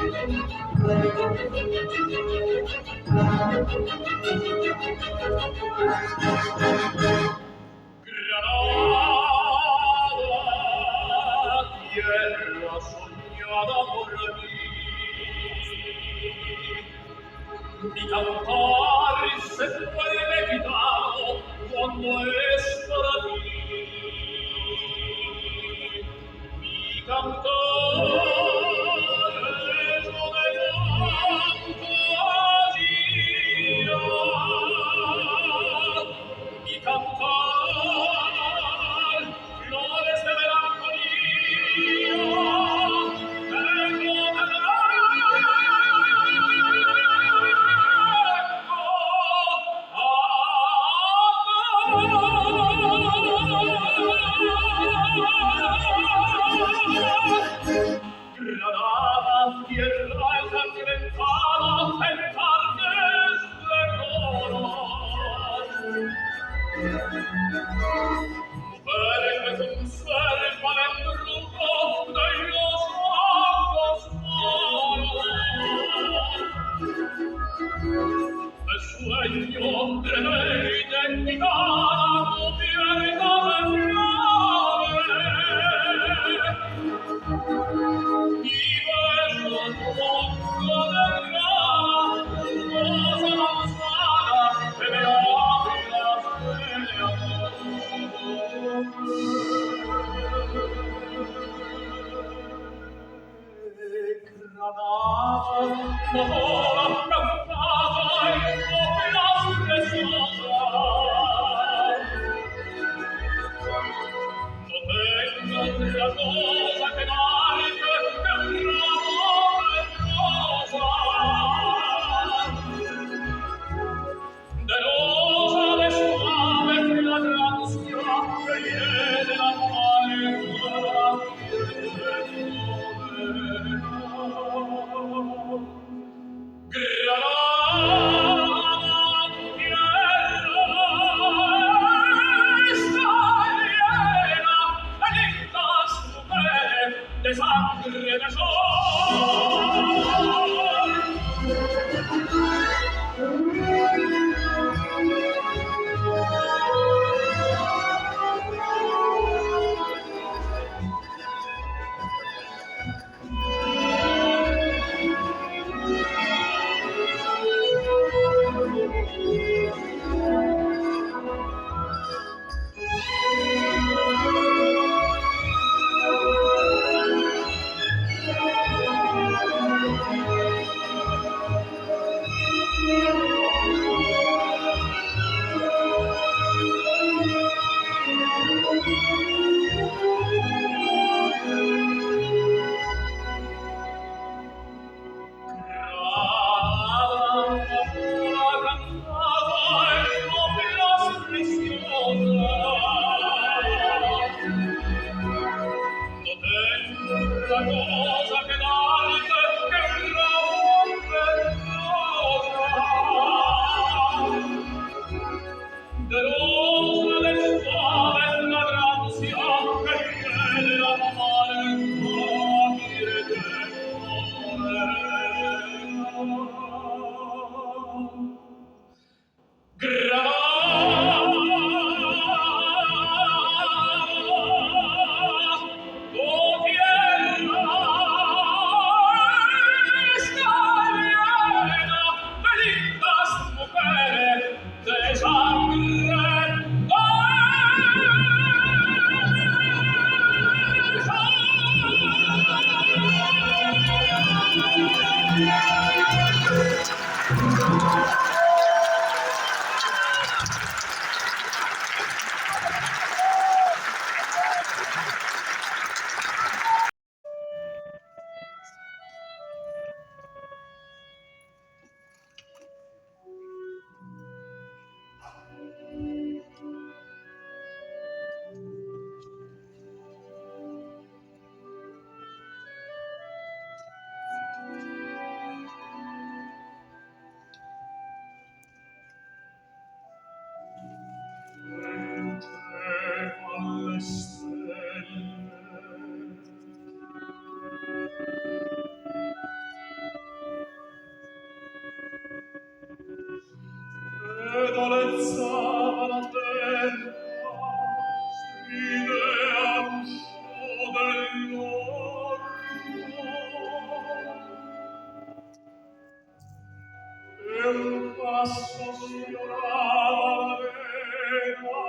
Granada, tierra soñada por mí, mi cantar se vuelve gitano cuando es para ti. Mi cantar es lo de fantasía, mi cantar flores de melancolía, es lo de Granada, tierra ensangrentada en carnes de color. Mujeres me conservan en brujo de los ojos moros. El sueño de leite gitana cubierta de flores. Y beso tu boca de grana, hermosa manzana que me hablas de amor. Granada, cantada en coplas preciosas, no tengo otra cosa que darte que un ramo de rosas, de rosa de suave fragancia que llena la palma de Granada, tu tierra está llena de lindas mujeres de sangre de dolezzava la terra, stride uscio dell'orco, e un passo sfiorava l'arena,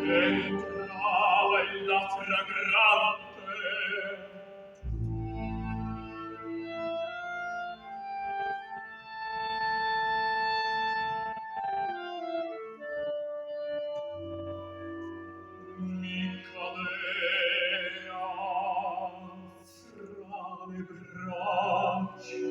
entrava in la fragrante mi cadea fra le braccia.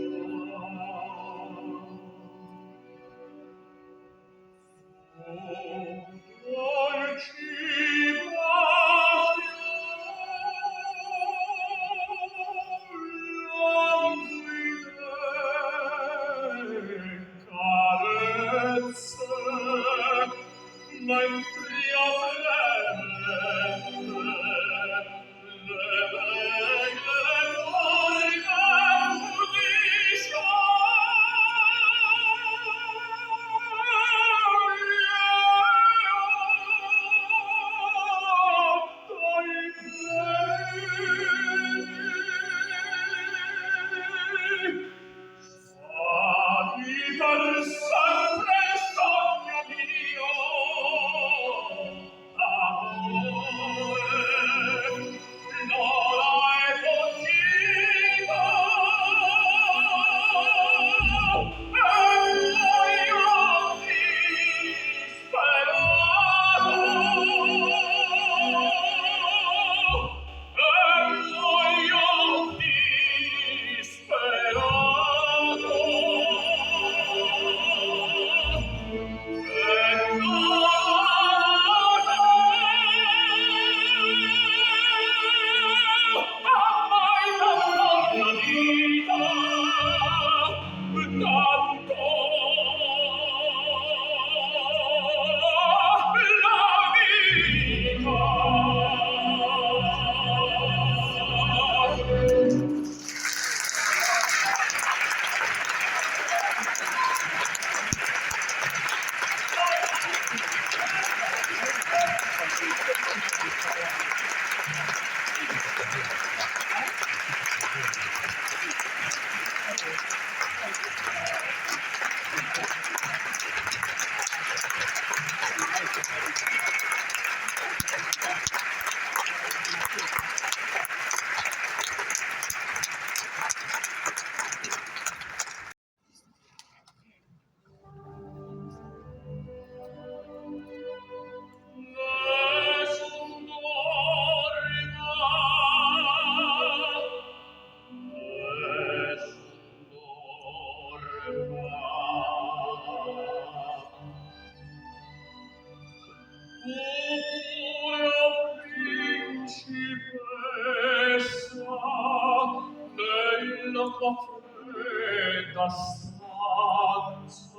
Fredda stanza,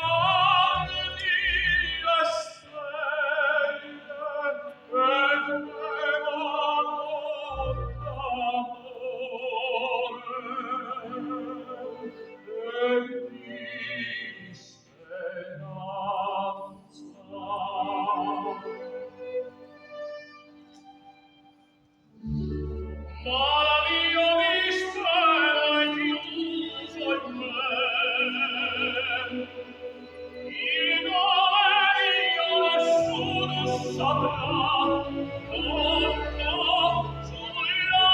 guardi le stelle ed tremano d'amore e di speranza. Ma la mia vista è chiuso in me, il quale io nessuno saprà, torno sulla